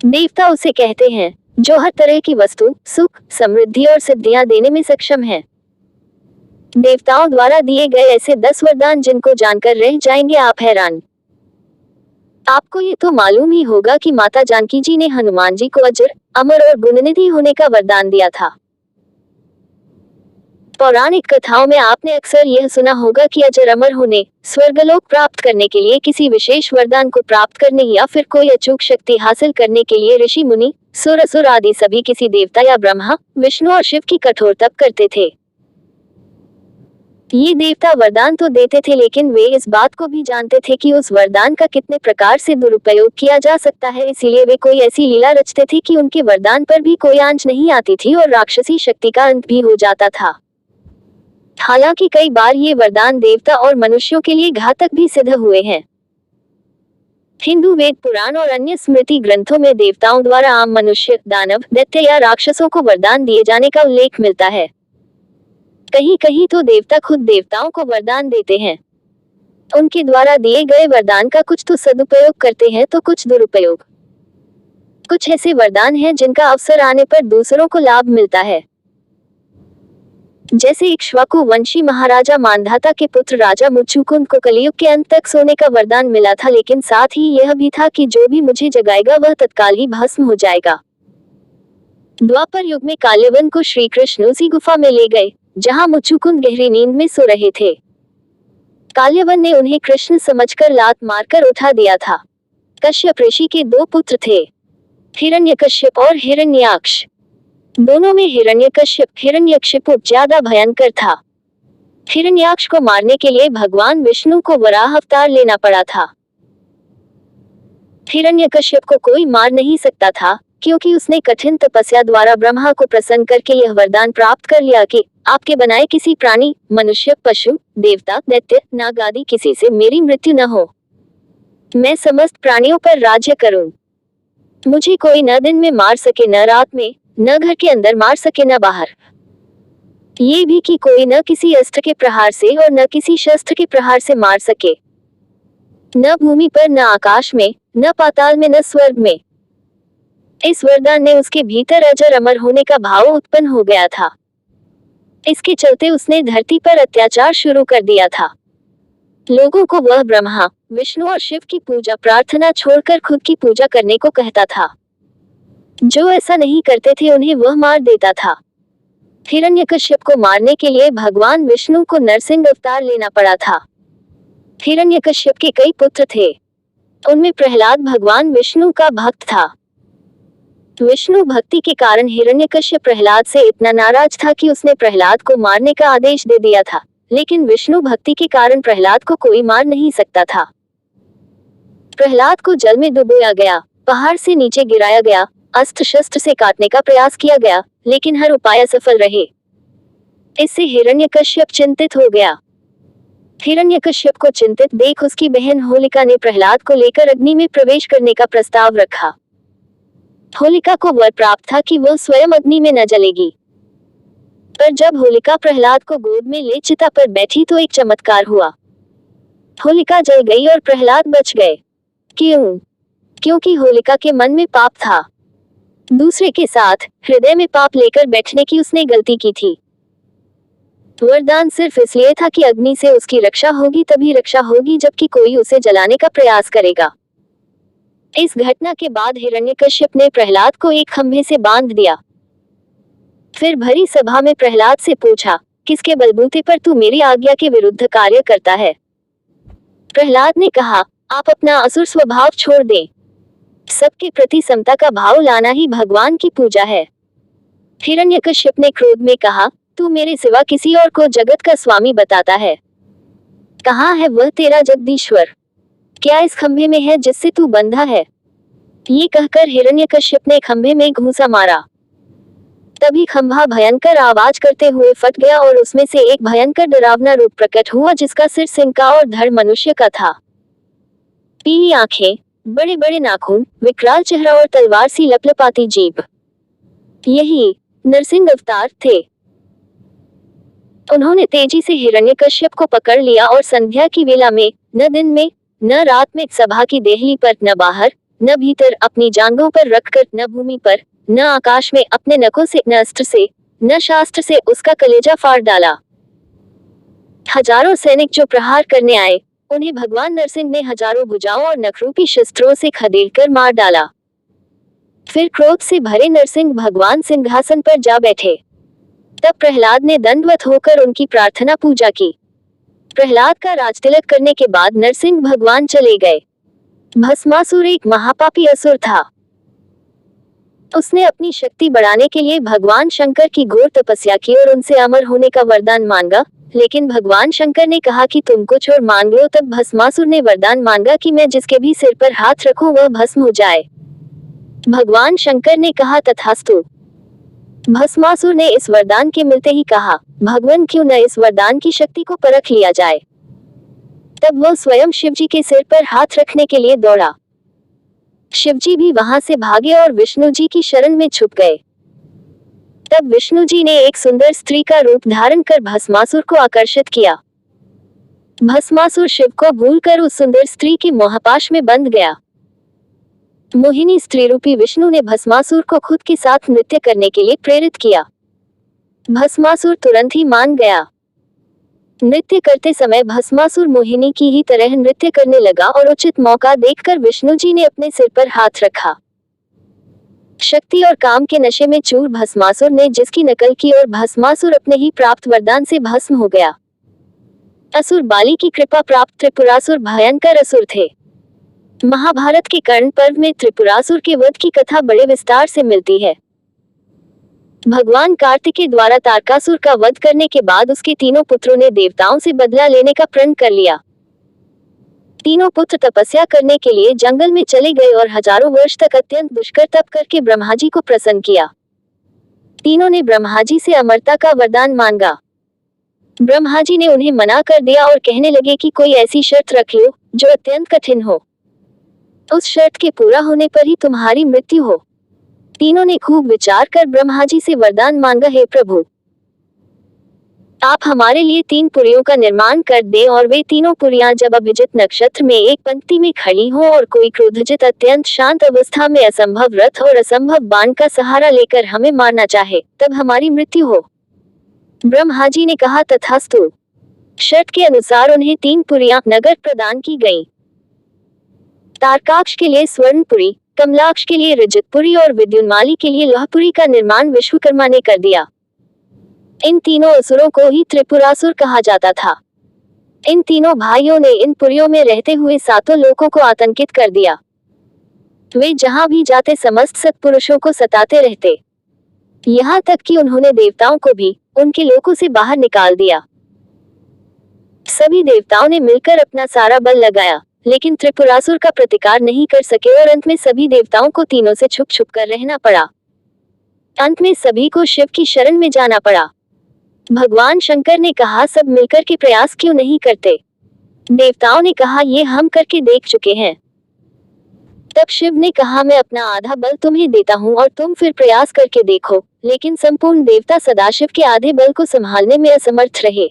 देवता उसे कहते हैं जो हर तरह की वस्तु, सुख, समृद्धि और सिद्धियां देने में सक्षम है। देवताओं द्वारा दिए गए ऐसे 10 वरदान जिनको जानकर रह जाएंगे आप हैरान। आपको ये तो मालूम ही होगा कि माता जानकी जी ने हनुमान जी को अजर, अमर और गुणनिधि होने का वरदान दिया था। पौराणिक कथाओं में आपने अक्सर यह सुना होगा कि अजर अमर होने, स्वर्गलोक प्राप्त करने के लिए किसी विशेष वरदान को प्राप्त करने या फिर कोई अचूक शक्ति हासिल करने के लिए ऋषि मुनि, सुर असुर आदि सभी किसी देवता या ब्रह्मा, विष्णु और शिव की कठोर तप करते थे। ये देवता वरदान तो देते थे लेकिन वे इस बात को भी जानते थे कि उस वरदान का कितने प्रकार से दुरुपयोग किया जा सकता है, इसीलिए वे कोई ऐसी लीला रचते थे कि उनके वरदान पर भी कोई आंच नहीं आती थी और राक्षसी शक्ति का अंत भी हो जाता था। हालांकि कई बार ये वरदान देवता और मनुष्यों के लिए घातक भी सिद्ध हुए हैं। हिंदू वेद पुराण और अन्य स्मृति ग्रंथों में देवताओं द्वारा आम मनुष्य, दानव, दैत्य या राक्षसों को वरदान दिए जाने का उल्लेख मिलता है। कहीं कहीं तो देवता खुद देवताओं को वरदान देते हैं। उनके द्वारा दिए गए वरदान का कुछ तो सदुपयोग करते हैं तो कुछ दुरुपयोग। कुछ ऐसे वरदान हैं जिनका अवसर आने पर दूसरों को लाभ मिलता है। जैसे इक्ष्वाकु वंशी महाराजा मांधाता के पुत्र राजा मुचुकुंद को कलयुग के अंत तक सोने का वरदान मिला था, लेकिन साथ ही यह भी था कि जो भी मुझे जगाएगा वह तत्काल ही भस्म हो जाएगा। द्वापर युग में काल्यवन को श्री कृष्ण उसी गुफा में ले गए जहां मुचुकुंद गहरी नींद में सो रहे थे। काल्यवन ने उन्हें कृष्ण समझकर लात मारकर उठा दिया था। कश्यप ऋषि के 2 पुत्र थे, हिरण्यकश्यप और हिरण्याक्ष। दोनों में हिरण्यकशिपु ज्यादा भयंकर था। हिरण्याक्ष को मारने के लिए भगवान विष्णु को वराह अवतार लेना पड़ा था। हिरण्यकश्यप को कोई मार नहीं सकता था क्योंकि उसने कठिन तपस्या द्वारा ब्रह्मा को प्रसन्न करके यह वरदान प्राप्त कर लिया कि आपके बनाए किसी प्राणी, मनुष्य, पशु, देवता, दैत्य, नाग आदि किसी से मेरी मृत्यु न हो। मैं समस्त प्राणियों पर राज्य करूं। मुझे कोई न दिन में मार सके, न रात में, न घर के अंदर मार सके, न बाहर। ये भी कि कोई न किसी अस्त्र के प्रहार से और न किसी शस्त्र के प्रहार से मार सके, न भूमि पर, न आकाश में, न पाताल में, न स्वर्ग में। इस वरदान ने उसके भीतर अजर अमर होने का भाव उत्पन्न हो गया था। इसके चलते उसने धरती पर अत्याचार शुरू कर दिया था। लोगों को वह ब्रह्मा, विष्णु और शिव की पूजा प्रार्थना छोड़कर खुद की पूजा करने को कहता था। जो ऐसा नहीं करते थे उन्हें वह मार देता था। हिरण्यकश्यप को मारने के लिए भगवान विष्णु को नरसिंह अवतार लेना पड़ा था। हिरण्यकश्यप के कई पुत्र थे, उनमें प्रहलाद भगवान विष्णु का भक्त था। विष्णु भक्ति के कारण हिरण्यकश्यप प्रहलाद से इतना नाराज था कि उसने प्रहलाद को मारने का आदेश दे दिया था, लेकिन विष्णु भक्ति के कारण प्रहलाद को कोई मार नहीं सकता था। प्रहलाद को जल में डुबोया गया, पहाड़ से नीचे गिराया गया, अस्त्र शस्त्र से काटने का प्रयास किया गया, लेकिन हर उपाय असफल रहे। इससे हिरण्यकश्यप चिंतित हो गया। हिरण्यकश्यप को चिंतित देख उसकी बहन होलिका ने प्रहलाद को लेकर अग्नि में प्रवेश करने का प्रस्ताव रखा। होलिका को वर प्राप्त था कि वह स्वयं अग्नि में न जलेगी। पर जब होलिका प्रहलाद को गोद में ले चिता पर बैठी तो एक चमत्कार हुआ। होलिका जल गई और प्रहलाद बच गए। क्यों? क्योंकि होलिका के मन में पाप था। दूसरे के साथ हृदय में पाप लेकर बैठने की उसने गलती की थी। वरदान सिर्फ इसलिए था कि अग्नि से उसकी रक्षा होगी, तभी रक्षा होगी जबकि कोई उसे जलाने का प्रयास करेगा। इस घटना के बाद हिरण्यकश्यप ने प्रहलाद को एक खंभे से बांध दिया। फिर भरी सभा में प्रहलाद से पूछा, किसके बलबूते पर तू मेरी आज्ञा के विरुद्ध कार्य करता है? प्रहलाद ने कहा, आप अपना असुर स्वभाव छोड़ दें। सबके प्रति समता का भाव लाना ही भगवान की पूजा है। हिरण्यकश्यप ने क्रोध में कहा, तू मेरे सिवा किसी और को जगत का स्वामी बताता है। कहाँ है वह तेरा जगदीश्वर? क्या इस खंभे में है जिससे तू बंधा है? ये कहकर हिरण्यकश्यप ने खंभे में घूंसा मारा। तभी खंभा भयंकर आवाज करते हुए फट गया और उसमें से एक भयंकर डरावना रूप प्रकट हुआ जिसका सिर सिंह का और धड़ मनुष्य का था। पीली आंखें, बड़े बड़े नाखून, विकराल चेहरा और तलवार सी लपलपाती जीभ। यही नरसिंह अवतार थे। उन्होंने तेजी से हिरण्यकश्यप को पकड़ लिया और संध्या की वेला में, न दिन में, न रात में, सभा की देहली पर, न बाहर, न भीतर अपनी जांघों पर रखकर, न भूमि पर, न आकाश में अपने नखों से, न अस्त्र से, न शास्त्र से उसका कलेजा फाड़ डाला। हजारों सैनिक जो प्रहार करने आए, उन्हें भगवान नरसिंह ने हजारों भुजाओं और नखरूपी शस्त्रों से खदेड़कर मार डाला। फिर क्रोध से भरे नरसिंह भगवान सिंहासन पर जा बैठे। तब प्रहलाद ने दंडवत होकर उनकी प्रार्थना पूजा की। प्रहलाद का राजतिलक करने के बाद नरसिंह भगवान चले गए। भस्मासुर एक महापापी असुर था। उसने अपनी शक्ति बढ़ाने के लिए भगवान शंकर की घोर तपस्या की और उनसे अमर होने का वरदान मांगा, लेकिन भगवान शंकर ने कहा कि तुम कुछ और मांग लो। तब भस्मासुर ने वरदान मांगा कि मैं जिसके भी सिर पर हाथ रखूं वह भस्म हो जाए। भगवान शंकर ने कहा तथास्तु। भस्मासुर ने इस वरदान के मिलते ही कहा, भगवान क्यों न इस वरदान की शक्ति को परख लिया जाए। तब वह स्वयं शिवजी के सिर पर हाथ रखने के लिए दौड़ा। शिवजी भी वहां से भागे और विष्णु जी की शरण में छुप गए। तब विष्णु जी ने एक सुंदर स्त्री का रूप धारण कर भस्मासुर को आकर्षित किया। भस्मासुर शिव को भूलकर उस सुंदर स्त्री के मोहपाश में बंध गया। मोहिनी स्त्री रूपी विष्णु ने भस्मासुर को खुद के साथ नृत्य करने के लिए प्रेरित किया। भस्मासुर तुरंत ही मान गया। नृत्य करते समय भस्मासुर मोहिनी की ही तरह नृत्य करने लगा और उचित मौका देखकर विष्णु जी ने अपने सिर पर हाथ रखा। शक्ति और काम के नशे में चूर भस्मासुर ने जिसकी नकल की और भस्मासुर अपने ही प्राप्त वरदान से भस्म हो गया। असुर बाली की कृपा प्राप्त त्रिपुरासुर भयंकर असुर थे। महाभारत के कर्ण पर्व में त्रिपुरासुर के वध की कथा बड़े विस्तार से मिलती है। भगवान कार्तिकेय द्वारा तारकासुर का वध करने के बाद उसके तीनों पुत्रों ने देवताओं से बदला लेने का प्रण कर लिया। तीनों पुत्र तपस्या करने के लिए जंगल में चले गए और हजारों वर्ष तक अत्यंत दुष्कर तप करके ब्रह्मा जी को प्रसन्न किया। तीनों ने ब्रह्मा जी से अमरता का वरदान मांगा। ब्रह्मा जी ने उन्हें मना कर दिया और कहने लगे कि कोई ऐसी शर्त रख लो जो अत्यंत कठिन हो। उस शर्त के पूरा होने पर ही तुम्हारी मृत्यु हो। तीनों ने खूब विचार कर ब्रह्मा जी से वरदान मांगा, हे प्रभु, आप हमारे लिए 3 पुरियों का निर्माण कर दें और वे तीनों पुरियां जब अभिजित नक्षत्र में एक पंक्ति में खड़ी हों और कोई क्रोधजित अत्यंत शांत अवस्था में असंभव रथ और असंभव बाण का सहारा लेकर हमें मारना चाहे, तब हमारी मृत्यु हो। ब्रह्मा जी ने कहा तथास्तु। शर्त के अनुसार उन्हें 3 पुरियां नगर प्रदान की गईं। तारकाक्ष के लिए स्वर्णपुरी, कमलाक्ष के लिए रजतपुरी और विद्युन्माली के लिए लौहपुरी का निर्माण विश्वकर्मा ने कर दिया। इन तीनों असुरों को ही त्रिपुरासुर कहा जाता था। इन तीनों भाइयों ने इन पुरियों में रहते हुए 7 लोकों को आतंकित कर दिया। वे जहां भी जाते समस्त सत्पुरुषों को सताते रहते। यहाँ तक कि उन्होंने देवताओं को भी उनके लोकों से बाहर निकाल दिया। सभी देवताओं ने मिलकर अपना सारा बल लगाया, लेकिन त्रिपुरासुर का प्रतिकार नहीं कर सके और अंत में सभी देवताओं को तीनों से छुप छुप कर रहना पड़ा। अंत में सभी को शिव की शरण में जाना पड़ा। भगवान शंकर ने कहा, सब मिलकर के प्रयास क्यों नहीं करते। देवताओं ने कहा, ये हम करके देख चुके हैं। तब शिव ने कहा, मैं अपना आधा बल तुम्हें देता हूँ और तुम फिर प्रयास करके देखो। लेकिन संपूर्ण देवता सदाशिव के आधे बल को संभालने में असमर्थ रहे।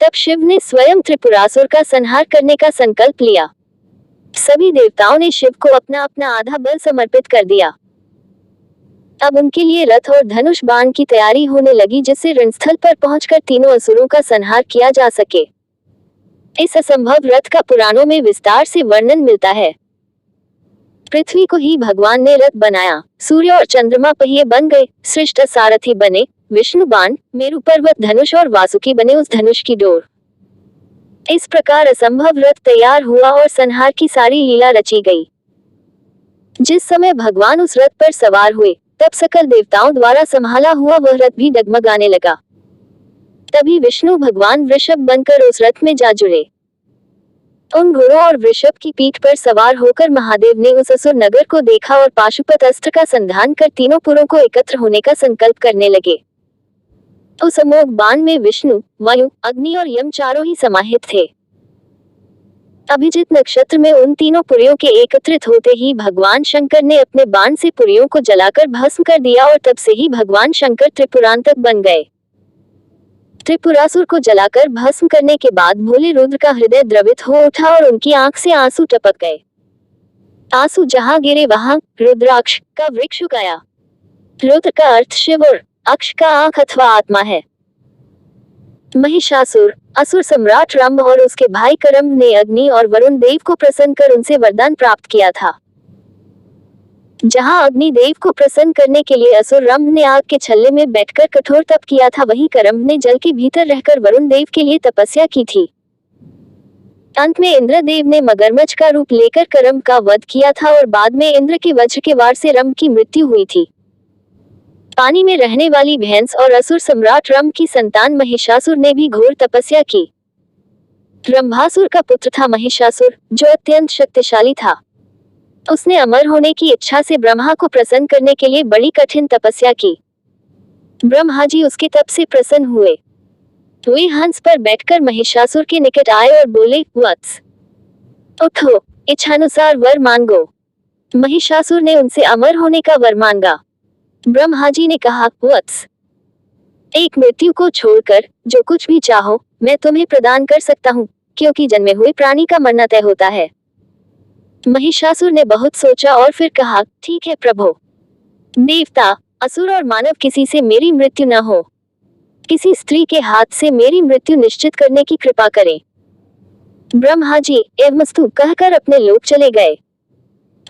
तब शिव ने स्वयं त्रिपुरासुर का संहार करने का संकल्प लिया। सभी देवताओं ने शिव को अपना अपना आधा बल समर्पित कर दिया। अब उनके लिए रथ और धनुष बाण की तैयारी होने लगी, जिससे रणस्थल पर पहुंचकर तीनों असुरों का संहार किया जा सके। इस असंभव रथ का पुराणों में विस्तार से वर्णन मिलता है। पृथ्वी को ही भगवान ने रथ बनाया, सूर्य और चंद्रमा पहिए बन गए, श्रेष्ठ सारथी बने, विष्णु बाण, मेरु पर्वत धनुष और वासुकी बने उस धनुष की डोर। इस प्रकार असंभव रथ तैयार हुआ और संहार की सारी लीला रची गई। जिस समय भगवान उस रथ पर सवार हुए, तब सकल देवताओं द्वारा संभाला हुआ वह रथ भी डगमगाने लगा। तभी विष्णु भगवान वृषभ बनकर उस रथ में जा जुड़े। उन घोड़ों और वृषभ की पीठ पर सवार होकर महादेव ने उस असुर नगर को देखा और पाशुपत अस्त्र का संधान कर तीनों पुरों को एकत्र होने का संकल्प करने लगे। उस अमोघ बाण में विष्णु, वायु, अग्नि और यम चारों ही समाहित थे। अभिजित नक्षत्र में उन तीनों पुरियों के एकत्रित होते ही भगवान शंकर ने अपने बाण से पुरियों को जलाकर भस्म कर दिया और तब से ही भगवान शंकर त्रिपुरांतक बन गए। त्रिपुरासुर को जलाकर भस्म करने के बाद भोले रुद्र का हृदय द्रवित हो उठा और उनकी आंख से आंसू टपक गए। आंसू जहां गिरे वहां रुद्राक्ष का वृक्ष उगाया। रुद्र का अर्थ शिव और अक्ष का आंख अथवा आत्मा है। महिषासुर असुर सम्राट रंभ और उसके भाई करम्भ ने अग्नि और वरुण देव को प्रसन्न कर उनसे वरदान प्राप्त किया था। जहां अग्नि देव को प्रसन्न करने के लिए असुर रंभ ने आग के छल्ले में बैठकर कठोर तप किया था, वहीं करम्भ ने जल के भीतर रहकर वरुण देव के लिए तपस्या की थी। अंत में इंद्रदेव ने मगरमच्छ का रूप लेकर करम्भ का वध किया था और बाद में इंद्र के वज्र के वार से रंभ की मृत्यु हुई थी। पानी में रहने वाली भैंस और असुर सम्राट रंभ की संतान महिषासुर ने भी घोर तपस्या की। रंभासुर का पुत्र था महिषासुर, जो अत्यंत शक्तिशाली था। उसने अमर होने की इच्छा से ब्रह्मा को प्रसन्न करने के लिए बड़ी कठिन तपस्या की। ब्रह्मा जी उसके तप से प्रसन्न हुए। वे हंस पर बैठकर महिषासुर के निकट आए और बोले, वत्स, उठो, इच्छानुसार वर मांगो। महिषासुर ने उनसे अमर होने का वर मांगा। ब्रह्मा जी ने कहा, वत्स, एक मृत्यु को छोड़कर जो कुछ भी चाहो मैं तुम्हें प्रदान कर सकता हूँ, क्योंकि जन्मे हुए प्राणी का मरना तय होता है। महिषासुर ने बहुत सोचा और फिर कहा, ठीक है प्रभु। देवता, असुर और मानव किसी से मेरी मृत्यु न हो। किसी स्त्री के हाथ से मेरी मृत्यु निश्चित करने की कृपा करें। ब्रह्मा जी एवमस्तु कहकर अपने लोक चले गए।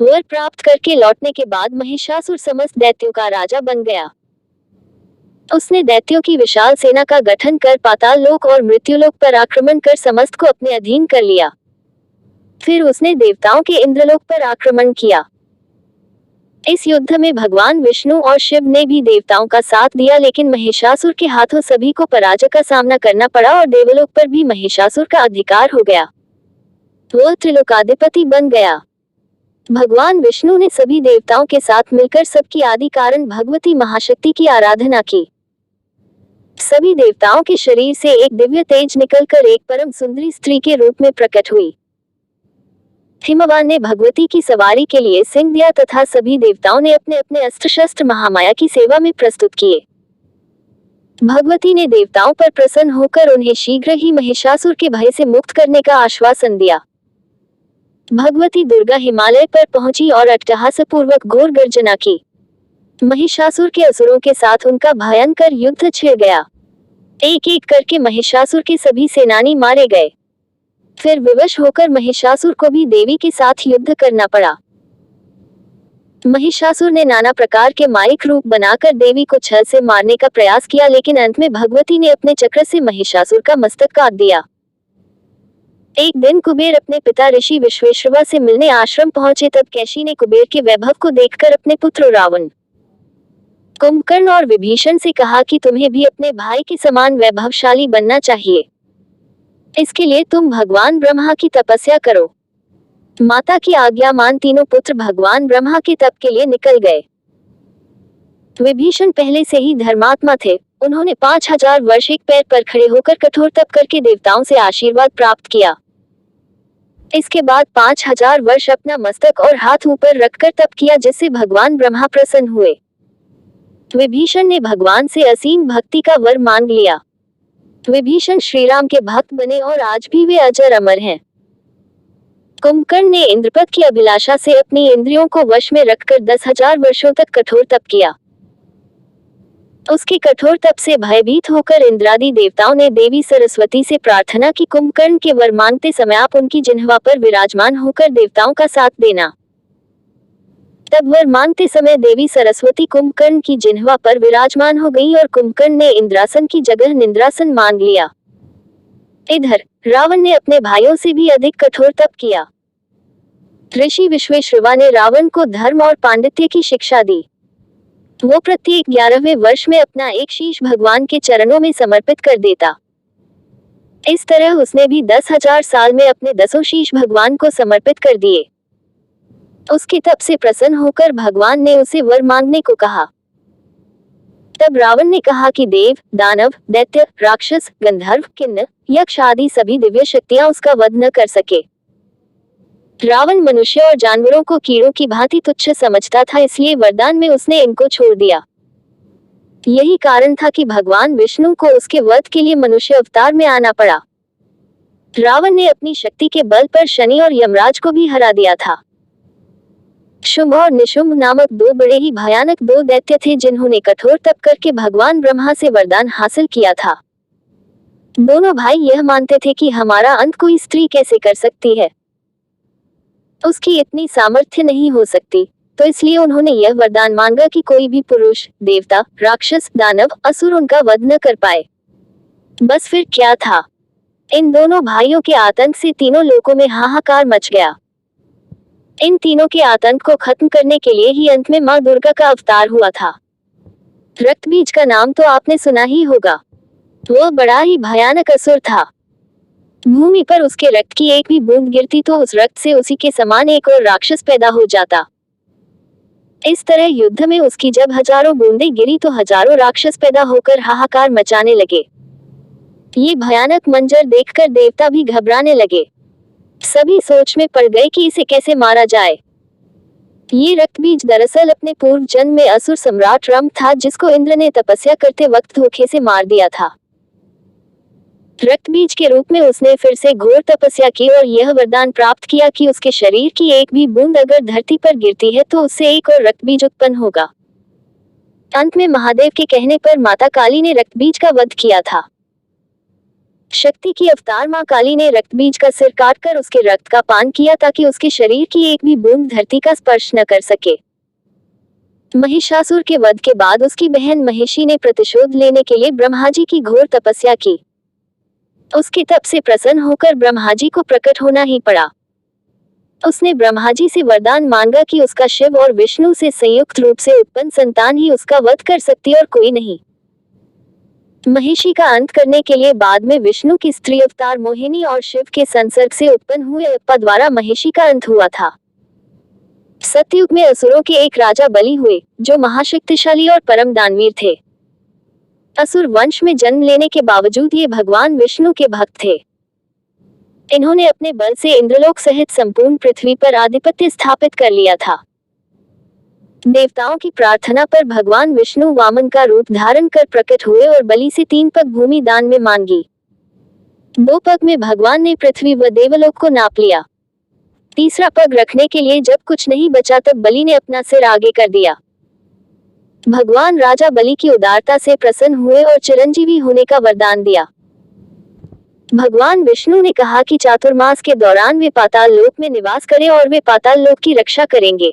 वर प्राप्त करके लौटने के बाद महिषासुर समस्त दैत्यों का राजा बन गया। उसने दैत्यों की विशाल सेना का गठन कर पाताल लोक और मृत्युलोक पर आक्रमण कर समस्त को अपने अधीन कर लिया। फिर उसने देवताओं के इंद्रलोक पर आक्रमण किया। इस युद्ध में भगवान विष्णु और शिव ने भी देवताओं का साथ दिया, लेकिन महिषासुर के हाथों सभी को पराजय का सामना करना पड़ा और देवलोक पर भी महिषासुर का अधिकार हो गया। वह त्रिलोकाधिपति बन गया। भगवान विष्णु ने सभी देवताओं के साथ मिलकर सबकी आदि कारण भगवती महाशक्ति की आराधना की। सभी देवताओं के शरीर से एक दिव्य तेज निकलकर एक परम सुंदरी स्त्री के रूप में प्रकट हुई। हिमवान ने भगवती की सवारी के लिए सिंह दिया तथा सभी देवताओं ने अपने अपने अस्त्र शस्त्र महामाया की सेवा में प्रस्तुत किए। भगवती ने देवताओं पर प्रसन्न होकर उन्हें शीघ्र ही महिषासुर के भय से मुक्त करने का आश्वासन दिया। भगवती दुर्गा हिमालय पर पहुंची और अट्टहासपूर्वक घोर गर्जना की। महिषासुर के असुरों के साथ उनका भयंकर युद्ध छिड़ गया। एक एक करके महिषासुर के सभी सेनानी मारे गए। फिर विवश होकर महिषासुर को भी देवी के साथ युद्ध करना पड़ा। महिषासुर ने नाना प्रकार के माइक रूप बनाकर देवी को छल से मारने का प्रयास किया, लेकिन अंत में भगवती ने अपने चक्र से महिषासुर का मस्तक काट दिया। एक दिन कुबेर अपने पिता ऋषि विश्वेश्वरवा से मिलने आश्रम पहुंचे, तब कैशी ने कुबेर के वैभव को देखकर अपने पुत्र रावण, कुंभकर्ण और विभीषण से कहा कि तुम्हें भी अपने भाई के समान वैभवशाली बनना चाहिए। इसके लिए तुम भगवान ब्रह्मा की तपस्या करो। माता की आज्ञा मान तीनों पुत्र भगवान ब्रह्मा के तप के लिए निकल गए। विभीषण पहले से ही धर्मात्मा थे। उन्होंने 5000 वर्ष एक पैर पर खड़े होकर कठोर तप करके देवताओं से आशीर्वाद प्राप्त किया। इसके बाद 5000 वर्ष अपना मस्तक और हाथ ऊपर रखकर तप किया, जिससे भगवान ब्रह्मा प्रसन्न हुए। विभीषण ने भगवान से असीम भक्ति का वर मांग लिया। विभीषण श्रीराम के भक्त बने और आज भी वे अजर अमर हैं। कुंभकर्ण ने इंद्रपद की अभिलाषा से अपनी इंद्रियों को वश में रखकर 10,000 वर्षों तक कठोर तप किया। उसके कठोर तप से भयभीत होकर इंद्रादि देवताओं ने देवी सरस्वती से प्रार्थना की, कुंभकर्ण के वर मांगते समय आप उनकी जिह्वा पर विराजमान होकर देवताओं का साथ देना। तब वर मांगते समय देवी सरस्वती कुंभकर्ण की जिह्वा पर विराजमान हो गई और कुंभकर्ण ने इंद्रासन की जगह निंद्रासन मांग लिया। इधर रावण ने अपने भाइयों से भी अधिक कठोर तप किया। ऋषि विश्वेश्वरवा ने रावण को धर्म और पांडित्य की शिक्षा दी। वो प्रत्येक 11वें वर्ष में अपना एक शीश भगवान के चरणों में समर्पित कर देता। इस तरह उसने भी 10,000 साल में अपने 10 शीश भगवान को समर्पित कर दिए। उसके तप से प्रसन्न होकर भगवान ने उसे वर मांगने को कहा। तब रावण ने कहा कि देव, दानव, दैत्य, राक्षस, गंधर्व, किन्नर, यक्ष आदि सभी दिव्य शक्तियां उसका वध न कर सके। रावण मनुष्य और जानवरों को कीड़ों की भांति तुच्छ समझता था, इसलिए वरदान में उसने इनको छोड़ दिया। यही कारण था कि भगवान विष्णु को उसके वध के लिए मनुष्य अवतार में आना पड़ा। रावण ने अपनी शक्ति के बल पर शनि और यमराज को भी हरा दिया था। शुंभ और निशुंभ नामक दो बड़े ही भयानक दो दैत्य थे जिन्होंने कठोर तप करके भगवान ब्रह्मा से वरदान हासिल किया था। दोनों भाई यह मानते थे कि हमारा अंत कोई स्त्री कैसे कर सकती है, उसकी इतनी सामर्थ्य नहीं हो सकती, तो इसलिए उन्होंने यह वरदान मांगा कि कोई भी पुरुष, देवता, राक्षस, दानव, असुर उनका वध न कर पाए। बस फिर क्या था, इन दोनों भाइयों के आतंक से तीनों लोकों में हाहाकार मच गया। इन तीनों के आतंक को खत्म करने के लिए ही अंत में मां दुर्गा का अवतार हुआ था। रक्तबीज का नाम तो आपने सुना ही होगा। वह बड़ा ही भयानक असुर था। भूमि पर उसके रक्त की एक भी बूंद गिरती तो उस रक्त से उसी के समान एक और राक्षस पैदा हो जाता। इस तरह युद्ध में उसकी जब हजारों बूंदें गिरी तो हजारों राक्षस पैदा होकर हाहाकार मचाने लगे। ये भयानक मंजर देखकर देवता भी घबराने लगे। सभी सोच में पड़ गए कि इसे कैसे मारा जाए। ये रक्तबीज दरअसल अपने पूर्व जन्म में असुर सम्राट रंभ था, जिसको इंद्र ने तपस्या करते वक्त धोखे से मार दिया था। रक्तबीज के रूप में उसने फिर से घोर तपस्या की और यह वरदान प्राप्त किया कि उसके शरीर की एक भी बूंद अगर धरती पर गिरती है तो उससे एक और रक्तबीज उत्पन्न होगा। अंत में महादेव के कहने पर माता काली ने रक्तबीज का वध किया था। शक्ति की अवतार मां काली ने रक्तबीज का सिर काटकर उसके रक्त का पान किया ताकि उसके शरीर की एक भी बूंद धरती का स्पर्श न कर सके। महिषासुर के वध के बाद उसकी बहन महिषी ने प्रतिशोध लेने के लिए ब्रह्मा जी की घोर तपस्या की। उसके तप से प्रसन्न होकर ब्रह्मा जी को प्रकट होना ही पड़ा। उसने ब्रह्मा जी से वरदान मांगा कि उसका शिव और विष्णु से संयुक्त रूप से उत्पन्न संतान ही उसका वध कर सकती और कोई नहीं। महिषी का अंत करने के लिए बाद में विष्णु की स्त्री अवतार मोहिनी और शिव के संसर्ग से उत्पन्न हुए अप्पा द्वारा महिषी का अंत हुआ था। सतयुग में असुरों के एक राजा बलि हुए, जो महाशक्तिशाली और परम दानवीर थे। असुर वंश में जन्म लेने के बावजूद ये भगवान विष्णु के भक्त थे। इन्होंने अपने बल से इंद्रलोक सहित संपूर्ण पृथ्वी पर आधिपत्य स्थापित कर लिया था। देवताओं की प्रार्थना पर भगवान विष्णु वामन का रूप धारण कर प्रकट हुए और बलि से 3 पग भूमि दान में मांगी। 2 पग में भगवान ने पृथ्वी व देवलोक को नाप लिया। तीसरा पग रखने के लिए जब कुछ नहीं बचा तब बलि ने अपना सिर आगे कर दिया। भगवान राजा बलि की उदारता से प्रसन्न हुए और चिरंजीवी होने का वरदान दिया। भगवान विष्णु ने कहा कि चातुर्मास के दौरान वे पाताल लोक में निवास करें और वे पाताल लोक की रक्षा करेंगे।